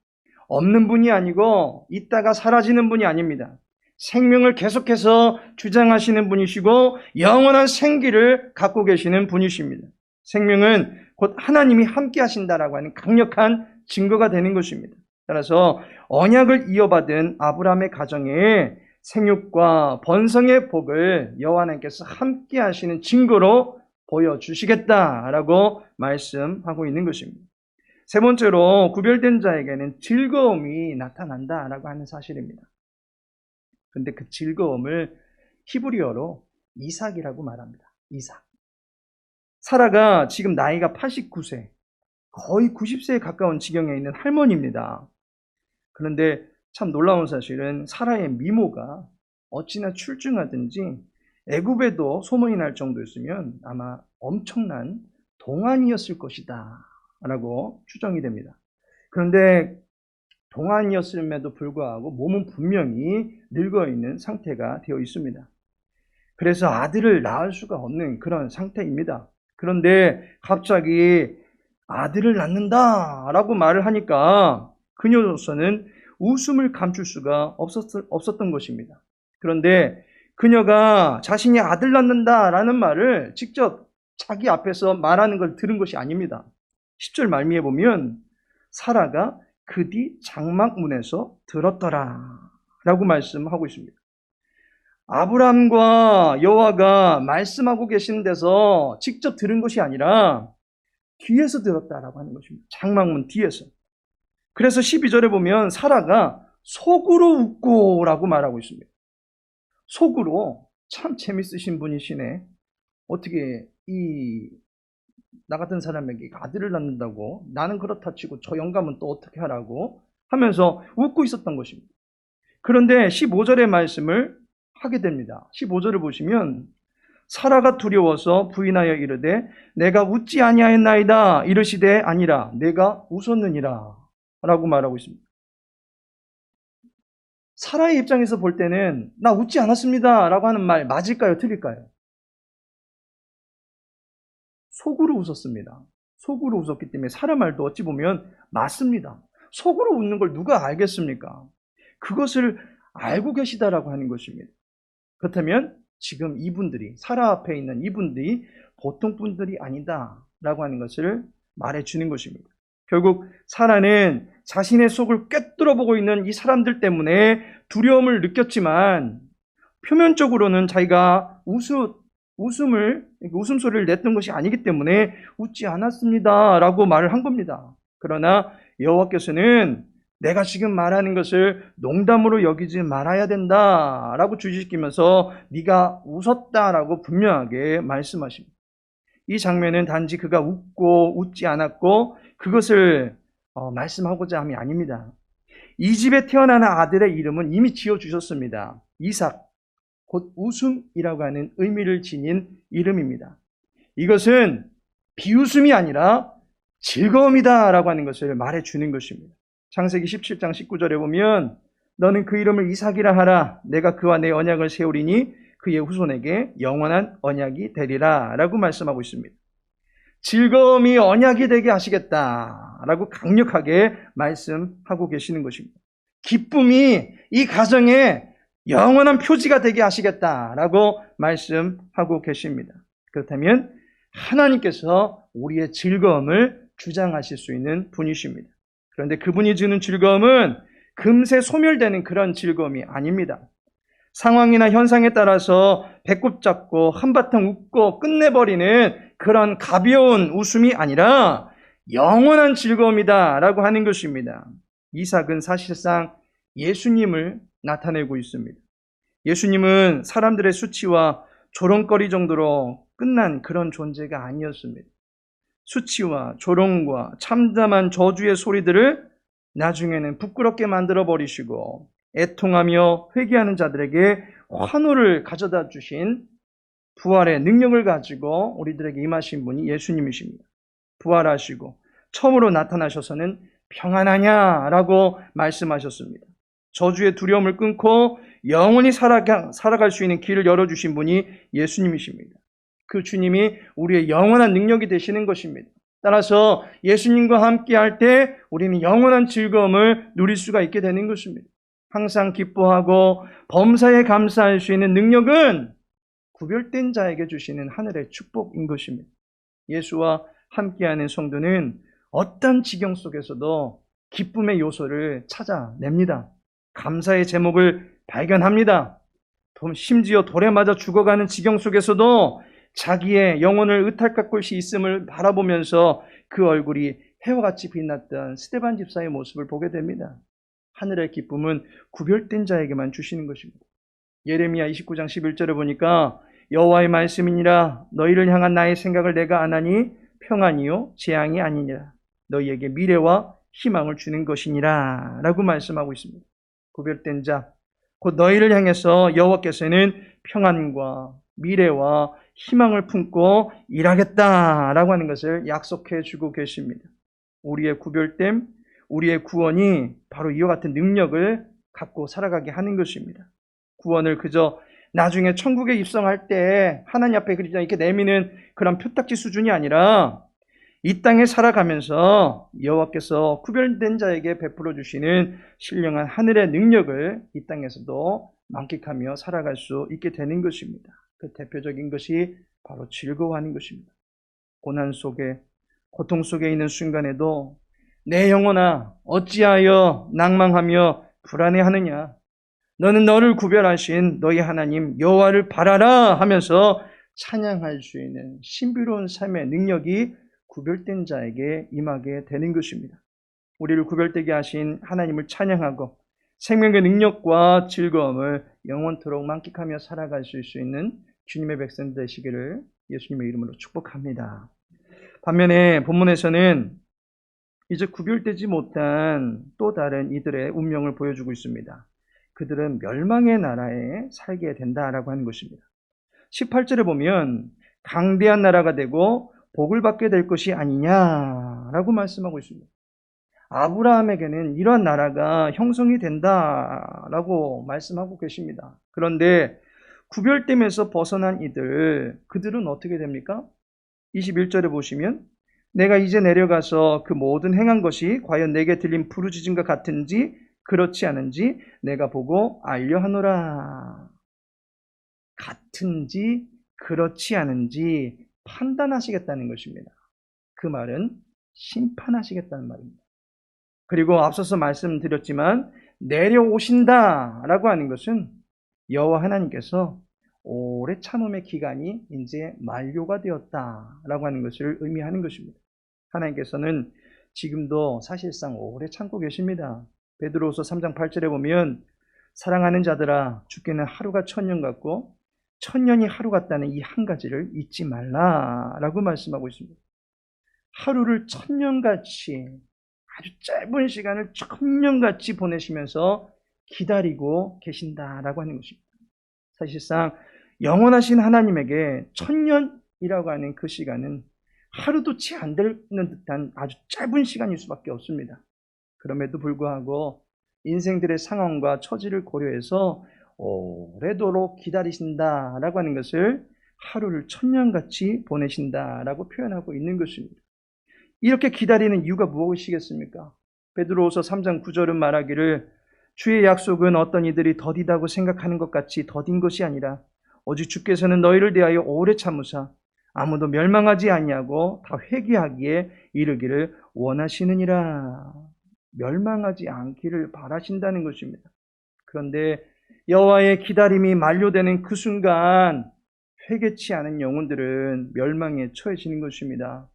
없는 분이 아니고 있다가 사라지는 분이 아닙니다. 생명을 계속해서 주장하시는 분이시고 영원한 생기를 갖고 계시는 분이십니다. 생명은 곧 하나님이 함께 하신다라고 하는 강력한 증거가 되는 것입니다. 따라서 언약을 이어받은 아브라함의 가정에 생육과 번성의 복을 여호와 하나님께서 함께 하시는 증거로 보여주시겠다라고 말씀하고 있는 것입니다. 세 번째로 구별된 자에게는 즐거움이 나타난다라고 하는 사실입니다. 그런데 그 즐거움을 히브리어로 이삭이라고 말합니다. 이삭. 사라가 지금 나이가 89세, 거의 90세에 가까운 지경에 있는 할머니입니다. 그런데 참 놀라운 사실은 사라의 미모가 어찌나 출중하든지 애굽에도 소문이 날 정도였으면 아마 엄청난 동안이었을 것이다 라고 추정이 됩니다. 그런데 동안이었음에도 불구하고 몸은 분명히 늙어있는 상태가 되어 있습니다. 그래서 아들을 낳을 수가 없는 그런 상태입니다. 그런데 갑자기 아들을 낳는다 라고 말을 하니까 그녀로서는 웃음을 감출 수가 없었던 것입니다. 그런데 그녀가 자신이 아들 낳는다라는 말을 직접 자기 앞에서 말하는 걸 들은 것이 아닙니다. 10절 말미에 보면 사라가 그 뒤 장막문에서 들었더라 라고 말씀하고 있습니다. 아브라함과 여호와가 말씀하고 계시는 데서 직접 들은 것이 아니라 뒤에서 들었다라고 하는 것입니다. 장막문 뒤에서. 그래서 12절에 보면 사라가 속으로 웃고 라고 말하고 있습니다. 속으로. 참 재밌으신 분이시네. 어떻게 나 같은 사람에게 아들을 낳는다고, 나는 그렇다 치고 저 영감은 또 어떻게 하라고 하면서 웃고 있었던 것입니다. 그런데 15절의 말씀을 하게 됩니다. 15절을 보시면 사라가 두려워서 부인하여 이르되 내가 웃지 아니하였나이다 이르시되 아니라 내가 웃었느니라 라고 말하고 있습니다. 사라의 입장에서 볼 때는 나 웃지 않았습니다 라고 하는 말 맞을까요? 틀릴까요? 속으로 웃었습니다. 속으로 웃었기 때문에 사라 말도 어찌 보면 맞습니다. 속으로 웃는 걸 누가 알겠습니까? 그것을 알고 계시다라고 하는 것입니다. 그렇다면 지금 이분들이, 사라 앞에 있는 이분들이 보통 분들이 아니다라고 하는 것을 말해주는 것입니다. 결국 사라는 자신의 속을 꿰뚫어 보고 있는 이 사람들 때문에 두려움을 느꼈지만 표면적으로는 자기가 웃음소리를 냈던 것이 아니기 때문에 웃지 않았습니다 라고 말을 한 겁니다. 그러나 여호와께서는 내가 지금 말하는 것을 농담으로 여기지 말아야 된다라고 주시키면서 네가 웃었다라고 분명하게 말씀하십니다. 이 장면은 단지 그가 웃고 웃지 않았고 그것을 말씀하고자 함이 아닙니다. 이 집에 태어나는 아들의 이름은 이미 지어주셨습니다. 이삭, 곧 웃음이라고 하는 의미를 지닌 이름입니다. 이것은 비웃음이 아니라 즐거움이다라고 하는 것을 말해주는 것입니다. 창세기 17장 19절에 보면 너는 그 이름을 이삭이라 하라. 내가 그와 내 언약을 세우리니 그의 후손에게 영원한 언약이 되리라 라고 말씀하고 있습니다. 즐거움이 언약이 되게 하시겠다라고 강력하게 말씀하고 계시는 것입니다. 기쁨이 이 가정에 영원한 표지가 되게 하시겠다라고 말씀하고 계십니다. 그렇다면 하나님께서 우리의 즐거움을 주장하실 수 있는 분이십니다. 그런데 그분이 주는 즐거움은 금세 소멸되는 그런 즐거움이 아닙니다. 상황이나 현상에 따라서 배꼽 잡고 한바탕 웃고 끝내버리는 그런 가벼운 웃음이 아니라 영원한 즐거움이다라고 하는 것입니다. 이삭은 사실상 예수님을 나타내고 있습니다. 예수님은 사람들의 수치와 조롱거리 정도로 끝난 그런 존재가 아니었습니다. 수치와 조롱과 참담한 저주의 소리들을 나중에는 부끄럽게 만들어 버리시고 애통하며 회개하는 자들에게 환호를 가져다 주신 부활의 능력을 가지고 우리들에게 임하신 분이 예수님이십니다. 부활하시고 처음으로 나타나셔서는 평안하냐라고 말씀하셨습니다. 저주의 두려움을 끊고 영원히 살아갈 수 있는 길을 열어주신 분이 예수님이십니다. 그 주님이 우리의 영원한 능력이 되시는 것입니다. 따라서 예수님과 함께 할 때 우리는 영원한 즐거움을 누릴 수가 있게 되는 것입니다. 항상 기뻐하고 범사에 감사할 수 있는 능력은 구별된 자에게 주시는 하늘의 축복인 것입니다. 예수와 함께하는 성도는 어떤 지경 속에서도 기쁨의 요소를 찾아냅니다. 감사의 제목을 발견합니다. 심지어 돌에 맞아 죽어가는 지경 속에서도 자기의 영혼을 의탁할 곳이 있음을 바라보면서 그 얼굴이 해와같이 빛났던 스데반 집사의 모습을 보게 됩니다. 하늘의 기쁨은 구별된 자에게만 주시는 것입니다. 예레미야 29장 11절에 보니까 여호와의 말씀이니라 너희를 향한 나의 생각을 내가 아나니 평안이요 재앙이 아니니라 너희에게 미래와 희망을 주는 것이니라 라고 말씀하고 있습니다. 구별된 자, 곧 너희를 향해서 여호와께서는 평안과 미래와 희망을 품고 일하겠다라고 하는 것을 약속해 주고 계십니다. 우리의 구별됨, 우리의 구원이 바로 이와 같은 능력을 갖고 살아가게 하는 것입니다. 구원을 그저 나중에 천국에 입성할 때 하나님 앞에 이렇게 내미는 그런 표딱지 수준이 아니라 이 땅에 살아가면서 여호와께서 구별된 자에게 베풀어 주시는 신령한 하늘의 능력을 이 땅에서도 만끽하며 살아갈 수 있게 되는 것입니다. 그 대표적인 것이 바로 즐거워하는 것입니다. 고난 속에, 고통 속에 있는 순간에도 내 영혼아 어찌하여 낭망하며 불안해하느냐. 너는 너를 구별하신 너희 하나님 여호와를 바라라 하면서 찬양할 수 있는 신비로운 삶의 능력이 구별된 자에게 임하게 되는 것입니다. 우리를 구별되게 하신 하나님을 찬양하고 생명의 능력과 즐거움을 영원토록 만끽하며 살아갈 수 있는 주님의 백성 되시기를 예수님의 이름으로 축복합니다. 반면에 본문에서는 이제 구별되지 못한 또 다른 이들의 운명을 보여주고 있습니다. 그들은 멸망의 나라에 살게 된다라고 하는 것입니다. 18절에 보면 강대한 나라가 되고 복을 받게 될 것이 아니냐라고 말씀하고 있습니다. 아브라함에게는 이러한 나라가 형성이 된다라고 말씀하고 계십니다. 그런데 구별됨에서 벗어난 그들은 어떻게 됩니까? 21절에 보시면 내가 이제 내려가서 그 모든 행한 것이 과연 내게 들린 부르짖음과 같은지 그렇지 않은지 내가 보고 알려 하노라. 같은지 그렇지 않은지 판단하시겠다는 것입니다. 그 말은 심판하시겠다는 말입니다. 그리고 앞서서 말씀드렸지만 내려오신다라고 하는 것은 여호와 하나님께서 오래 참음의 기간이 이제 만료가 되었다라고 하는 것을 의미하는 것입니다. 하나님께서는 지금도 사실상 오래 참고 계십니다. 베드로후서 3장 8절에 보면 사랑하는 자들아 주께는 하루가 1000년 같고 1000년이 하루 같다는 이 한 가지를 잊지 말라라고 말씀하고 있습니다. 하루를 1000년같이 아주 짧은 시간을 1000년같이 보내시면서 기다리고 계신다라고 하는 것입니다. 사실상 영원하신 하나님에게 1000년이라고 하는 그 시간은 하루도 채 안 되는 듯한 아주 짧은 시간일 수밖에 없습니다. 그럼에도 불구하고 인생들의 상황과 처지를 고려해서 오래도록 기다리신다라고 하는 것을 하루를 1000년같이 보내신다라고 표현하고 있는 것입니다. 이렇게 기다리는 이유가 무엇이겠습니까? 베드로후서 3장 9절은 말하기를 주의 약속은 어떤 이들이 더디다고 생각하는 것 같이 더딘 것이 아니라 오직 주께서는 너희를 대하여 오래 참으사 아무도 멸망하지 아니하고 다 회개하기에 이르기를 원하시느니라. 멸망하지 않기를 바라신다는 것입니다. 그런데 여호와의 기다림이 만료되는 그 순간 회개치 않은 영혼들은 멸망에 처해지는 것입니다.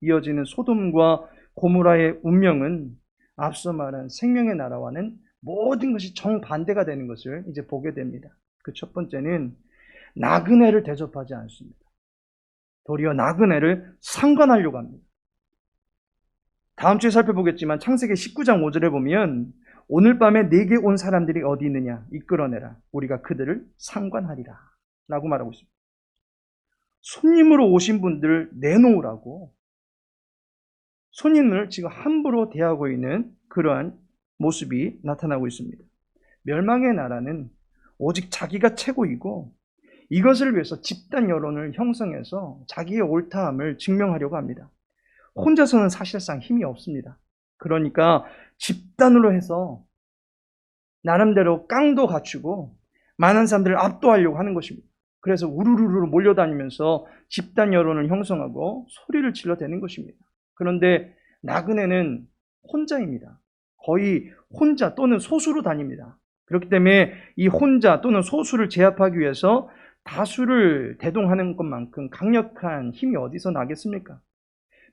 이어지는 소돔과 고모라의 운명은 앞서 말한 생명의 나라와는 모든 것이 정반대가 되는 것을 이제 보게 됩니다. 그 첫 번째는 나그네를 대접하지 않습니다. 도리어 나그네를 상관하려고 합니다. 다음 주에 살펴보겠지만 창세기 19장 5절에 보면 오늘 밤에 내게 온 사람들이 어디 있느냐 이끌어내라 우리가 그들을 상관하리라 라고 말하고 있습니다. 손님으로 오신 분들을 내놓으라고 손님을 지금 함부로 대하고 있는 그러한 모습이 나타나고 있습니다. 멸망의 나라는 오직 자기가 최고이고 이것을 위해서 집단 여론을 형성해서 자기의 옳다함을 증명하려고 합니다. 혼자서는 사실상 힘이 없습니다. 그러니까 집단으로 해서 나름대로 깡도 갖추고 많은 사람들을 압도하려고 하는 것입니다. 그래서 우르르르 몰려다니면서 집단 여론을 형성하고 소리를 질러대는 것입니다. 그런데 나그네는 혼자입니다. 거의 혼자 또는 소수로 다닙니다. 그렇기 때문에 이 혼자 또는 소수를 제압하기 위해서 다수를 대동하는 것만큼 강력한 힘이 어디서 나겠습니까?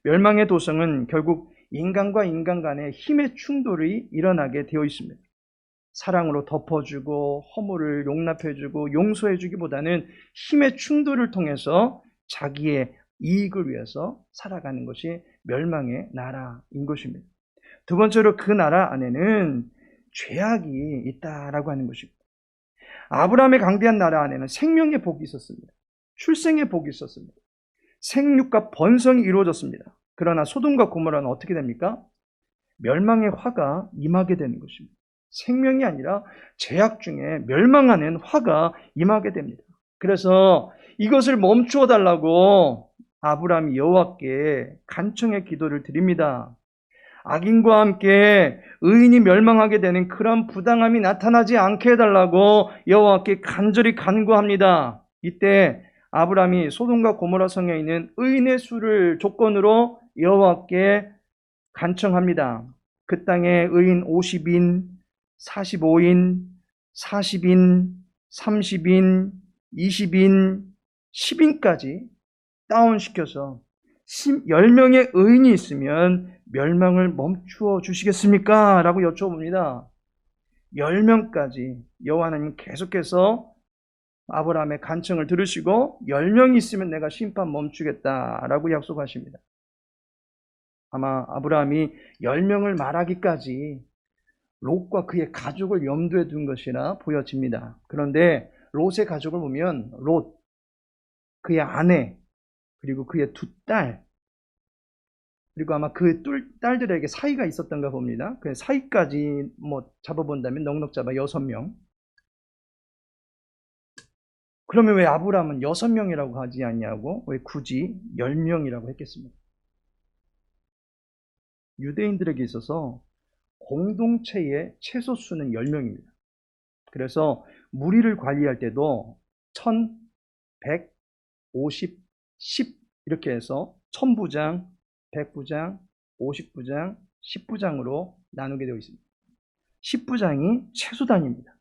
멸망의 도성은 결국 인간과 인간 간의 힘의 충돌이 일어나게 되어 있습니다. 사랑으로 덮어주고 허물을 용납해주고 용서해주기보다는 힘의 충돌을 통해서 자기의 이익을 위해서 살아가는 것이 멸망의 나라인 것입니다. 두 번째로 그 나라 안에는 죄악이 있다라고 하는 것입니다. 아브라함의 강대한 나라 안에는 생명의 복이 있었습니다. 출생의 복이 있었습니다. 생육과 번성이 이루어졌습니다. 그러나 소돔과 고모라는 어떻게 됩니까? 멸망의 화가 임하게 되는 것입니다. 생명이 아니라 죄악 중에 멸망하는 화가 임하게 됩니다. 그래서 이것을 멈추어 달라고 아브라함이 여호와께 간청의 기도를 드립니다. 악인과 함께 의인이 멸망하게 되는 그런 부당함이 나타나지 않게 해달라고 여호와께 간절히 간구합니다. 이때 아브라함이 소돔과 고모라 성에 있는 의인의 수를 조건으로 여호와께 간청합니다. 그 땅에 의인 50인, 45인, 40인, 30인, 20인, 10인까지 다운시켜서 10명의 의인이 있으면 멸망을 멈추어 주시겠습니까? 라고 여쭤봅니다. 10명까지 여호와 하나님 계속해서 아브라함의 간청을 들으시고 10명이 있으면 내가 심판 멈추겠다라고 약속하십니다. 아마 아브라함이 10명을 말하기까지 롯과 그의 가족을 염두에 둔 것이라 보여집니다. 그런데 롯의 가족을 보면 롯, 그의 아내, 그리고 그의 두 딸, 그리고 아마 그 딸들에게 사이가 있었던가 봅니다. 그 사이까지 뭐 잡아본다면 넉넉 잡아 6명. 그러면 왜 아브라함은 6명이라고 하지 않냐고? 왜 굳이 10명이라고 했겠습니까? 유대인들에게 있어서 공동체의 최소 수는 10명입니다. 그래서 무리를 관리할 때도 1000, 100, 50, 10 이렇게 해서 1000부장, 100부장, 50부장, 10부장으로 나누게 되어 있습니다. 10부장이 최소 단위입니다.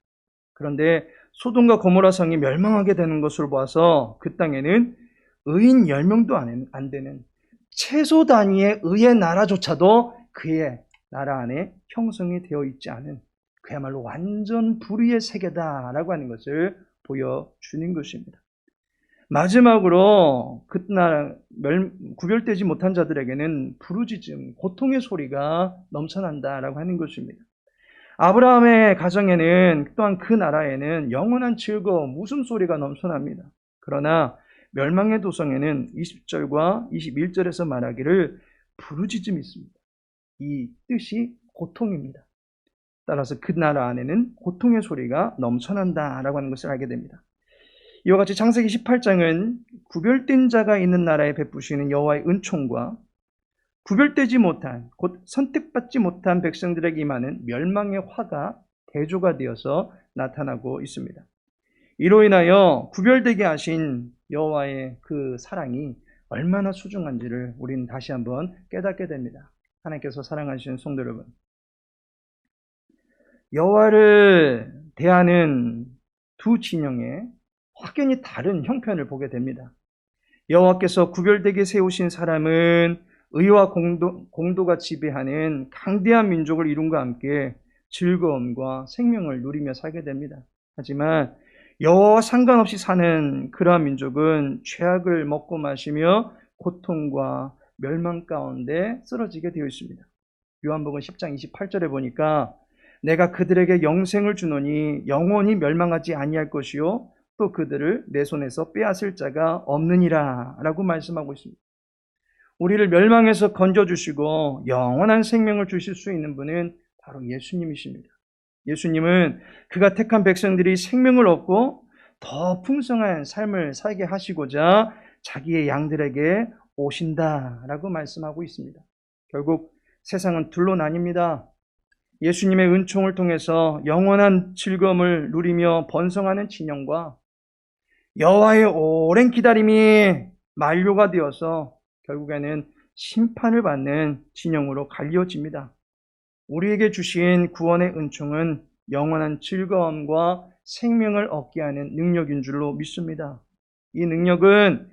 그런데 소돔과 고모라 성이 멸망하게 되는 것을 봐서 그 땅에는 의인 10명도 안 되는 최소 단위의 의의 나라조차도 그의 나라 안에 형성이 되어 있지 않은 그야말로 완전 불의의 세계다라고 하는 것을 보여주는 것입니다. 마지막으로 그날 구별되지 못한 자들에게는 부르짖음, 고통의 소리가 넘쳐난다라고 하는 것입니다. 아브라함의 가정에는 또한 그 나라에는 영원한 즐거움, 웃음소리가 넘쳐납니다. 그러나 멸망의 도성에는 20절과 21절에서 말하기를 부르짖음이 있습니다. 이 뜻이 고통입니다. 따라서 그 나라 안에는 고통의 소리가 넘쳐난다라고 하는 것을 알게 됩니다. 이와 같이 창세기 18장은 구별된 자가 있는 나라에 베푸시는 여호와의 은총과 구별되지 못한, 곧 선택받지 못한 백성들에게 임하는 멸망의 화가 대조가 되어서 나타나고 있습니다. 이로 인하여 구별되게 하신 여호와의 그 사랑이 얼마나 소중한지를 우리는 다시 한번 깨닫게 됩니다. 하나님께서 사랑하시는 성도 여러분, 여호와를 대하는 두 진영의 확연히 다른 형편을 보게 됩니다. 여호와께서 구별되게 세우신 사람은 의와 공도가 지배하는 강대한 민족을 이룬과 함께 즐거움과 생명을 누리며 살게 됩니다. 하지만 여호와와 상관없이 사는 그러한 민족은 죄악을 먹고 마시며 고통과 멸망 가운데 쓰러지게 되어 있습니다. 요한복음 10장 28절에 보니까 내가 그들에게 영생을 주노니 영원히 멸망하지 아니할 것이요 또 그들을 내 손에서 빼앗을 자가 없느니라 라고 말씀하고 있습니다. 우리를 멸망에서 건져주시고 영원한 생명을 주실 수 있는 분은 바로 예수님이십니다. 예수님은 그가 택한 백성들이 생명을 얻고 더 풍성한 삶을 살게 하시고자 자기의 양들에게 오신다라고 말씀하고 있습니다. 결국 세상은 둘로 나뉩니다. 예수님의 은총을 통해서 영원한 즐거움을 누리며 번성하는 진영과 여호와의 오랜 기다림이 만료가 되어서 결국에는 심판을 받는 진영으로 갈려집니다. 우리에게 주신 구원의 은총은 영원한 즐거움과 생명을 얻게 하는 능력인 줄로 믿습니다. 이 능력은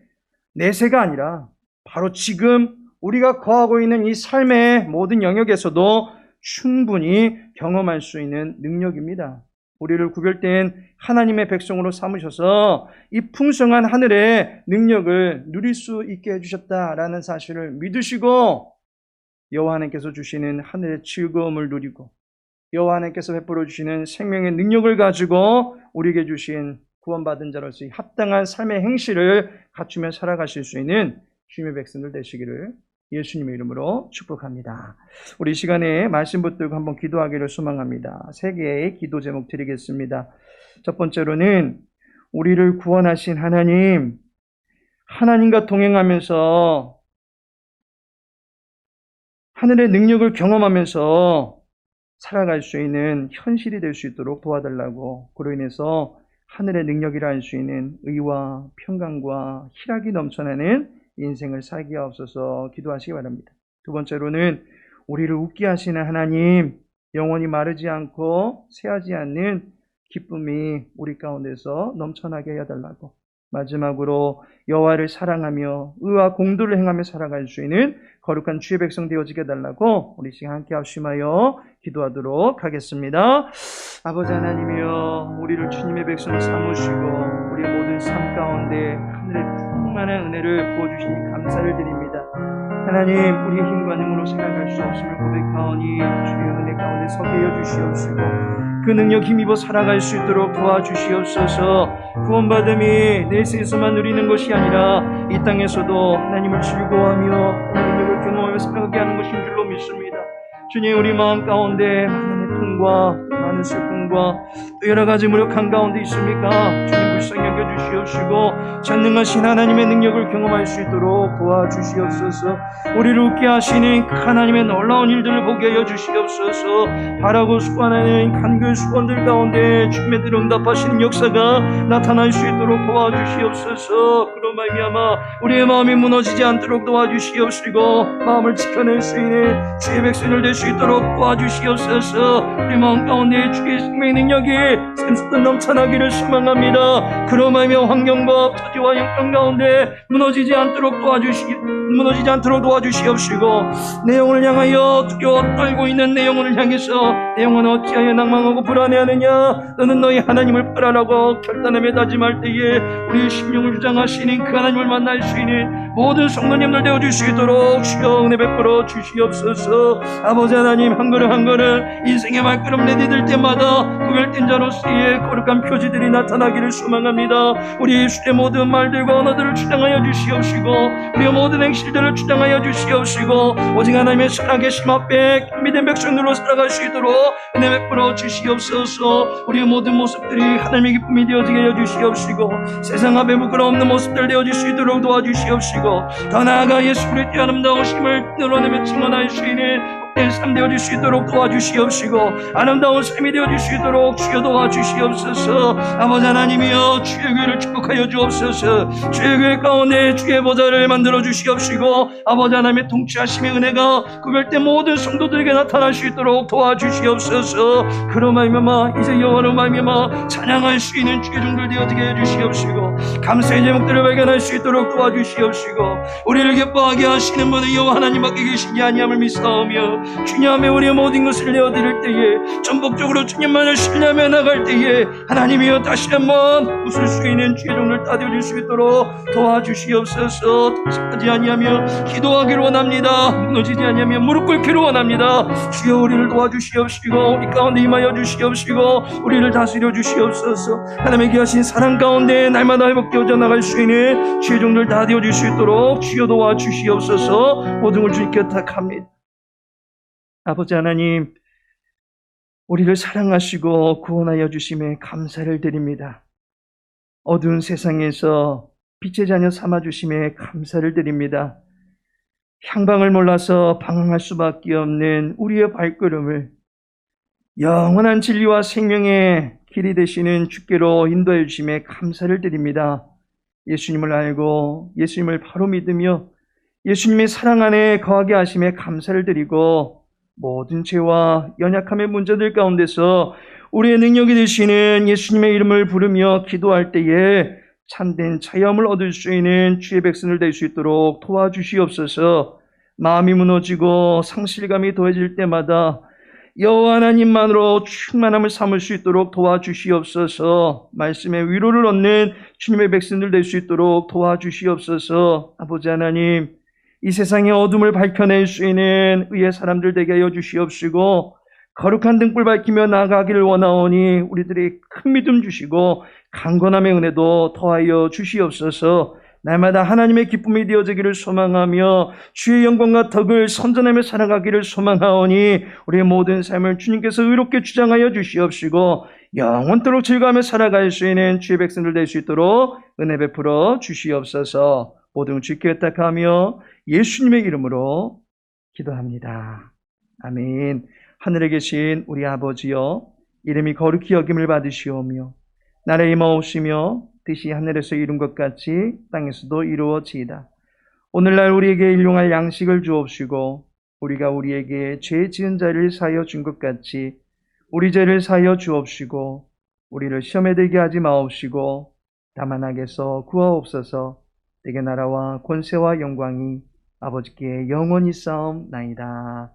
내세가 아니라 바로 지금 우리가 거하고 있는 이 삶의 모든 영역에서도 충분히 경험할 수 있는 능력입니다. 우리를 구별된 하나님의 백성으로 삼으셔서 이 풍성한 하늘의 능력을 누릴 수 있게 해주셨다라는 사실을 믿으시고 여호와 하나님께서 주시는 하늘의 즐거움을 누리고 여호와 하나님께서 베풀어 주시는 생명의 능력을 가지고 우리에게 주신 구원받은 자로서 합당한 삶의 행실을 갖추며 살아가실 수 있는 주님의 백성들 되시기를 예수님의 이름으로 축복합니다. 우리 이 시간에 말씀 붙들고 한번 기도하기를 소망합니다. 3개의 기도 제목 드리겠습니다. 첫 번째로는 우리를 구원하신 하나님, 하나님과 동행하면서 하늘의 능력을 경험하면서 살아갈 수 있는 현실이 될 수 있도록 도와달라고, 그로 인해서 하늘의 능력이라 할 수 있는 의와 평강과 희락이 넘쳐나는 인생을 살게 하옵소서 기도하시기 바랍니다. 두 번째로는 우리를 웃게 하시는 하나님, 영원히 마르지 않고 쇠하지 않는 기쁨이 우리 가운데서 넘쳐나게 해달라고, 마지막으로 여호와를 사랑하며 의와 공도를 행하며 살아갈 수 있는 거룩한 주의 백성 되어지게 해달라고 우리 시간 함께 합심하여 기도하도록 하겠습니다. 아버지 하나님이여, 우리를 주님의 백성 삼으시고 우리의 모든 삶 가운데 하늘의 풍만한 은혜를 부어주시니 감사를 드립니다. 하나님, 우리의 힘과 능으로 생각할 수 없음을 고백하오니 주의 은혜 가운데 서게 하여 주시옵시고 그 능력 힘입어 살아갈 수 있도록 도와주시옵소서. 구원받음이 내 세에서만 누리는 것이 아니라 이 땅에서도 하나님을 즐거워하며 하나님을 경험하며 살아가게 하는 것인 줄로 믿습니다. 주님, 우리 마음 가운데 많은 애통과 많은 슬픔과 또 여러 가지 무력한 가운데 있습니까? 주님, 불쌍히 여겨주시옵시고 전능하신 하나님의 능력을 경험할 수 있도록 도와주시옵소서. 우리를 웃게 하시는 그 하나님의 놀라운 일들을 보게 하여 주시옵소서. 바라고 수고하는 간교의 수건들 가운데 주님의 응답하시는 역사가 나타날 수 있도록 도와주시옵소서. 그로 말미암아 우리의 마음이 무너지지 않도록 도와주시옵시고 마음을 지켜낼 수 있는 주의 백성들 될 수 있도록 도와주시옵소서. 우리 마음 가운데 주의 생명 능력이 샘솟듯 넘쳐나기를 소망합니다. 그로 말미암아 환경과 처지와 형편 가운데 무너지지 않도록 도와주시옵시고 내 영혼을 향하여 두려워 떨고 있는 내 영혼을 향해서 내 영혼은 어찌하여 낭망하고 불안해하느냐? 너는 너희 하나님을 바라라고 결단하며 다짐할 때에 우리의 심령을 주장하시는 그 하나님을 만날 수 있는 모든 성도님들 되어줄 수 있도록 주여 은혜 베풀어 주시옵소서. 아버지 하나님, 한 걸음 한 걸음 인생의 발걸음 내디딜 때마다 구별된 자로서의 거룩한 표지들이 나타나기를 소망합니다. 우리 예수의 모든 말들과 언어들을 주장하여 주시옵시고 우리의 모든 행실들을 주장하여 주시옵시고 오직 하나님의 살아계심 앞에 믿음 백성들로 살아갈 수 있도록 은혜 베풀어 주시옵소서. 우리의 모든 모습들이 하나님의 기쁨이 되어지게 하여 주시옵시고 세상 앞에 부끄러움없는 모습들 되어질 수 있도록 도와주시옵시고 더 나아가 예수 그리스도의 아름다우심을 드러내며 증언할 수 있는 복된 삶 되어질 수 있도록 도와주시옵시고 아름다운 삶이 되어질 수 있도록 주여 도와주시옵소서. 아버지 하나님이여, 주의 교회를 축복하여 주옵소서. 주의 교회 가운데 주의 보좌를 만들어 주시옵시고 아버지 하나님의 통치하심의 은혜가 구별된 모든 성도들에게 나타날 수 있도록 도와주시옵소서. 그로 말미암아 이제 여호와로 말미암아 찬양할 수 있는 주의 종들 되어지게 해주시옵시고 감사의 제목들을 발견할 수 있도록 도와주시옵시고 우리를 기뻐하게 하시는 분은 여호와 하나님밖에 계시지 아니함을 믿사오며 주님의 우리의 모든 것을 내어드릴 때에 전복적으로 주님만을 신뢰하며 나갈 때에 하나님이여 다시 한번 웃을 수 있는 주의 종들 따되어질 수 있도록 도와주시옵소서. 다시하지 아니하며 기도하기를 원합니다. 무너지지 아니하며 무릎 꿇기를 원합니다. 주여 우리를 도와주시옵시고 우리 가운데 임하여 주시옵시고 우리를 다스려 주시옵소서. 하나님의 귀하신 사랑 가운데 날마다 회복되어져 나갈 수 있는 주의 종들 다 되어질 수 있도록 주여 도와주시옵소서. 모든 걸 주님께 부탁합니다. 아버지 하나님, 우리를 사랑하시고 구원하여 주심에 감사를 드립니다. 어두운 세상에서 빛의 자녀 삼아주심에 감사를 드립니다. 향방을 몰라서 방황할 수밖에 없는 우리의 발걸음을 영원한 진리와 생명의 길이 되시는 주께로 인도해 주심에 감사를 드립니다. 예수님을 알고 예수님을 바로 믿으며 예수님의 사랑 안에 거하게 하심에 감사를 드리고 모든 죄와 연약함의 문제들 가운데서 우리의 능력이 되시는 예수님의 이름을 부르며 기도할 때에 참된 자유함을 얻을 수 있는 주의 백성을 될 수 있도록 도와주시옵소서. 마음이 무너지고 상실감이 더해질 때마다 여호와 하나님만으로 충만함을 삼을 수 있도록 도와주시옵소서. 말씀의 위로를 얻는 주님의 백성들 될 수 있도록 도와주시옵소서. 아버지 하나님, 이 세상의 어둠을 밝혀낼 수 있는 의의 사람들 되게 하여 주시옵시고 거룩한 등불 밝히며 나아가기를 원하오니 우리들이 큰 믿음 주시고 강건함의 은혜도 더하여 주시옵소서. 날마다 하나님의 기쁨이 되어지기를 소망하며 주의 영광과 덕을 선전하며 살아가기를 소망하오니 우리의 모든 삶을 주님께서 의롭게 주장하여 주시옵시고 영원토록 즐거워하며 살아갈 수 있는 주의 백성들 될 수 있도록 은혜 베풀어 주시옵소서. 모든 주께 부탁하며 예수님의 이름으로 기도합니다. 아멘. 하늘에 계신 우리 아버지여, 이름이 거룩히 여김을 받으시오며 나라의 임하옵시며 뜻이 하늘에서 이룬 것 같이 땅에서도 이루어지이다. 오늘날 우리에게 일용할 양식을 주옵시고 우리가 우리에게 죄 지은 자를 사하여 준 것 같이 우리 죄를 사하여 주옵시고 우리를 시험에 들게 하지 마옵시고 다만 악에서 구하옵소서. 내게 나라와 권세와 영광이 아버지께 영원히 싸움나이다.